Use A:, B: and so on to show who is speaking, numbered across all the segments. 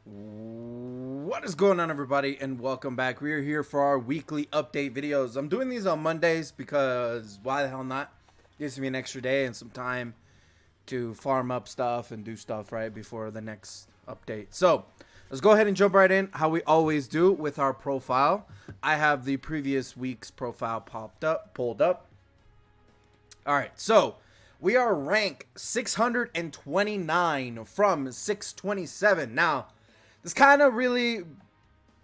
A: What is going on, everybody, and welcome back. We are here for our weekly update videos. I'm doing these on Mondays because why the hell not? Gives me an extra day and some time to farm up stuff and do stuff right before the next update. So let's go ahead and jump right in how we always do with our profile. I have the previous week's profile pulled up. All right, so we are rank 629 from 627. Now, this kind of really,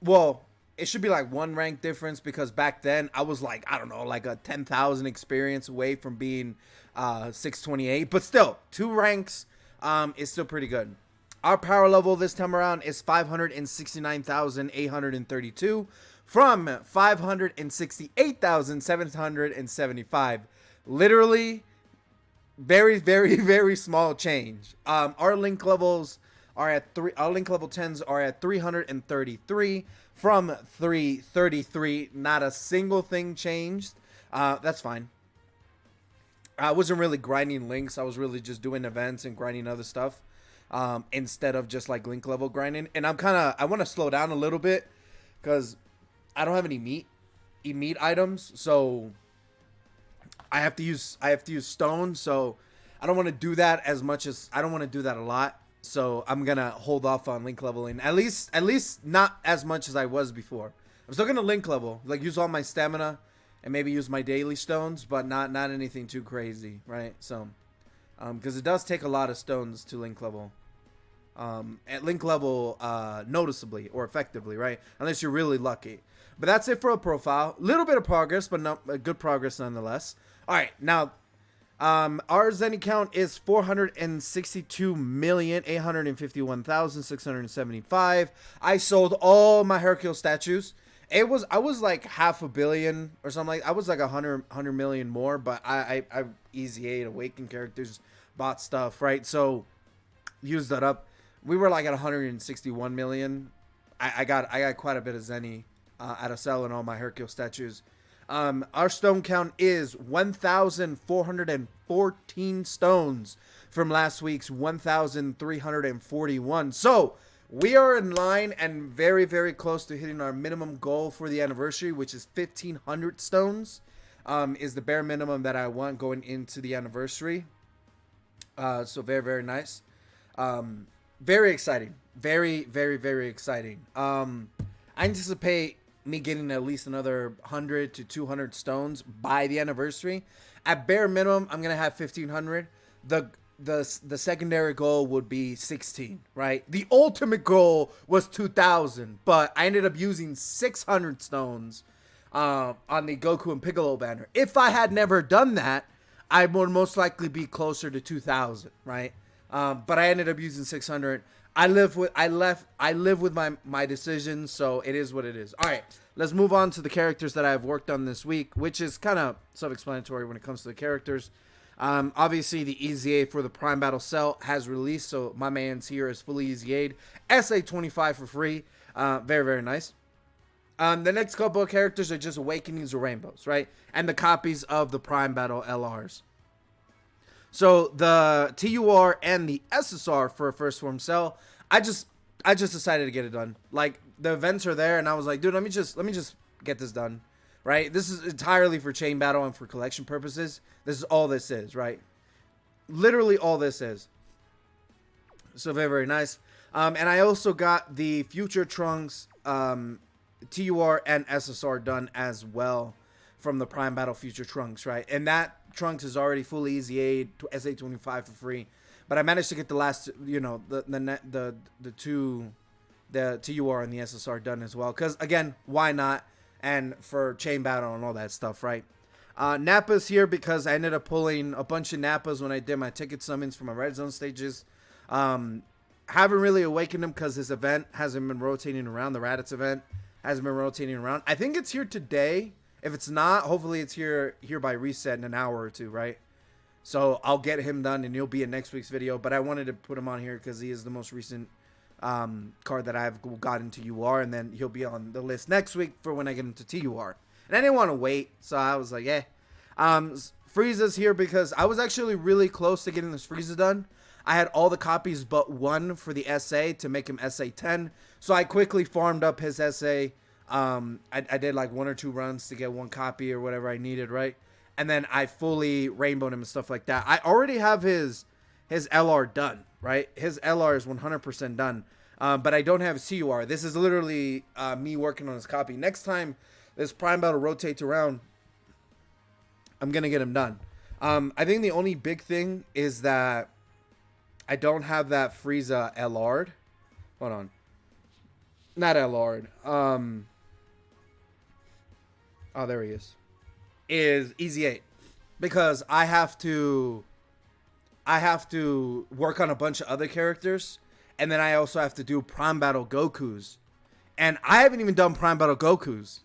A: well, it should be like one rank difference because back then I was like, I don't know, like a 10,000 experience away from being 628. But still, 2 ranks is still pretty good. Our power level this time around is 569,832 from 568,775. Literally, very small change. Our link levels are at our link level 10s are at 333 from 333. Not a single thing changed. That's fine. I wasn't really grinding links. I was really just doing events and grinding other stuff instead of just like link level grinding. And I want to slow down a little bit because I don't have any meat items, so I have to use stone. So I don't want to do that as much as I don't want to do that a lot. So I'm gonna hold off on link leveling, at least not as much as I was before. I'm still gonna link level, like use all my stamina and maybe use my daily stones, but not anything too crazy, right? So because it does take a lot of stones to link level. At link level noticeably or effectively, right? Unless you're really lucky. But that's it for a profile. Little bit of progress, but not good progress nonetheless. All right, now our Zenny count is 462,851,675. I sold all my Hercule statues. I was like 500 million or something like. I was like 100 million more, but I easy 8 awakened characters, bought stuff, right? So used that up. We were like at 161 million. I got quite a bit of Zenny out of selling all my Hercule statues. Our stone count is 1,414 stones from last week's 1,341. So we are in line and very close to hitting our minimum goal for the anniversary, which is 1,500 stones. Is the bare minimum that I want going into the anniversary. So very nice. Very exciting. Very exciting. I anticipate me getting at least another 100 to 200 stones by the anniversary. At bare minimum, I'm gonna have 1,500. The secondary goal would be 16, right? The ultimate goal was 2,000, but I ended up using 600 stones on the Goku and Piccolo banner. If I had never done that, I would most likely be closer to 2,000, right? But I ended up using 600. I live with my decisions, so it is what it is. All right, let's move on to the characters that I've worked on this week, which is kind of self-explanatory when it comes to the characters. Obviously, the EZA for the Prime Battle Cell has released, so my man's here is fully EZA'd. SA25 for free. Very nice. The next couple of characters are just Awakenings or Rainbows, right? And the copies of the Prime Battle LRs. So the TUR and the SSR for a first form cell, I just decided to get it done. Like the events are there, and I was like, dude, let me just get this done, right? This is entirely for chain battle and for collection purposes. This is all this is, right? Literally all this is. So very nice. And I also got the Future Trunks TUR and SSR done as well from the Prime Battle Future Trunks, right? And that Trunks is already fully EZA'd to SA25 for free, but I managed to get the last, the TUR and the SSR done as well, because again, why not? And for chain battle and all that stuff, right? Nappa's here because I ended up pulling a bunch of Nappas when I did my ticket summons for my red zone stages. Haven't really awakened him because this event hasn't been rotating around. The Raditz event hasn't been rotating around. I think it's here today. If it's not, hopefully it's here by reset in an hour or two, right? So I'll get him done and he'll be in next week's video. But I wanted to put him on here because he is the most recent card that I've gotten to UR. And then he'll be on the list next week for when I get him to TUR. And I didn't want to wait, so I was like, yeah. Frieza's here because I was actually really close to getting this Frieza done. I had all the copies but one for the SA to make him SA10. So I quickly farmed up his SA. I did like 1 or 2 runs to get 1 copy or whatever I needed, right? And then I fully rainbowed him and stuff like that. I already have his LR done, right? His LR is 100% done. But I don't have CUR. This is literally me working on his copy. Next time this Prime Battle rotates around, I'm going to get him done. I think the only big thing is that I don't have that Frieza LR'd. Hold on. Not LR'd. Oh, there he is. Is Easy 8. Because I have to work on a bunch of other characters. And then I also have to do Prime Battle Goku's. And I haven't even done Prime Battle Goku's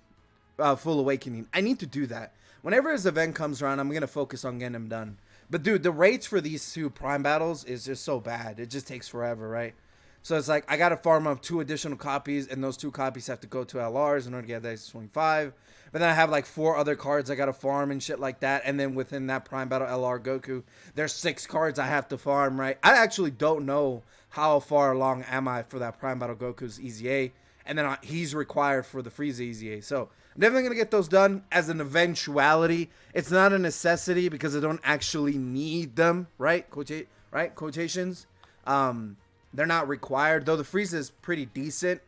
A: Full Awakening. I need to do that. Whenever his event comes around, I'm going to focus on getting him done. But, dude, the rates for these 2 Prime Battles is just so bad. It just takes forever, right? So it's like I got to farm up 2 additional copies, and those 2 copies have to go to LRs in order to get that 25. But then I have like 4 other cards I got to farm and shit like that. And then within that Prime Battle LR Goku, there's 6 cards I have to farm, right? I actually don't know how far along am I for that Prime Battle Goku's EZA. And then he's required for the Frieza EZA. So I'm definitely going to get those done as an eventuality. It's not a necessity because I don't actually need them, right? Quotations. They're not required, though the Frieza is pretty decent.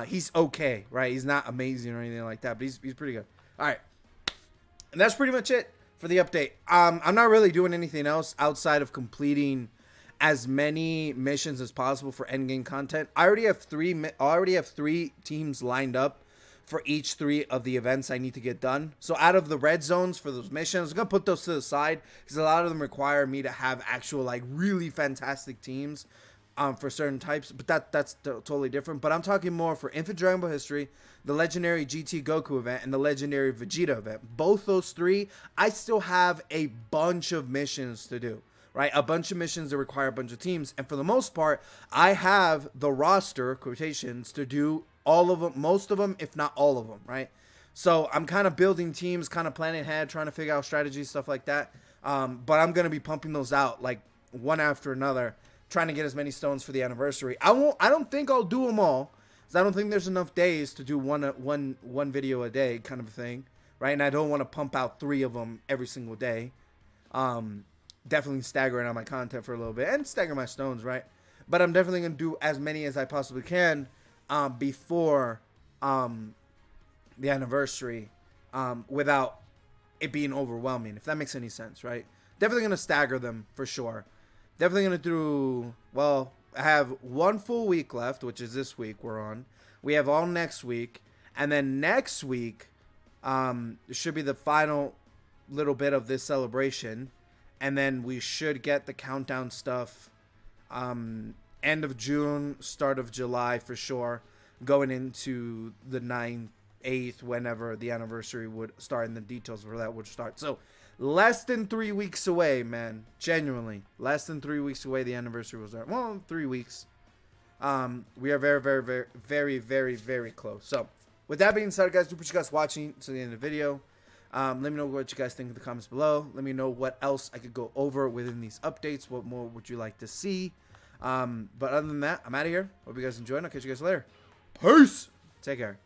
A: He's okay, right? He's not amazing or anything like that, but he's pretty good. All right. And that's pretty much it for the update. I'm not really doing anything else outside of completing as many missions as possible for endgame content. I already have 3 teams lined up for each 3 of the events I need to get done. So out of the red zones for those missions, I'm going to put those to the side because a lot of them require me to have actual like really fantastic teams for certain types, but that's totally different. But I'm talking more for Infant Dragon Ball History, the Legendary GT Goku event, and the Legendary Vegeta event. Both those 3, I still have a bunch of missions to do, right? A bunch of missions that require a bunch of teams, and for the most part, I have the roster, quotations, to do all of them, most of them, if not all of them, right? So I'm kind of building teams, kind of planning ahead, trying to figure out strategies, stuff like that. But I'm going to be pumping those out like one after another, trying to get as many stones for the anniversary. I don't think I'll do them all, because I don't think there's enough days to do one video a day kind of thing, right? And I don't want to pump out 3 of them every single day. Definitely staggering on my content for a little bit and stagger my stones, right? But I'm definitely going to do as many as I possibly can before the anniversary without it being overwhelming, if that makes any sense, right? Definitely going to stagger them for sure. Definitely going to do, well, I have 1 full week left, which is this week we're on. We have all next week. And then next week should be the final little bit of this celebration. And then we should get the countdown stuff end of June, start of July for sure. Going into the 9th, 8th, whenever the anniversary would start and the details for that would start. So less than 3 weeks away, man. Genuinely. Less than 3 weeks away, the anniversary will start. Well, 3 weeks. We are very, very, very, very, very, very close. So, with that being said, guys, do appreciate you guys watching to the end of the video. Let me know what you guys think in the comments below. Let me know what else I could go over within these updates. What more would you like to see? But other than that, I'm out of here. Hope you guys enjoyed, and I'll catch you guys later. Peace! Take care.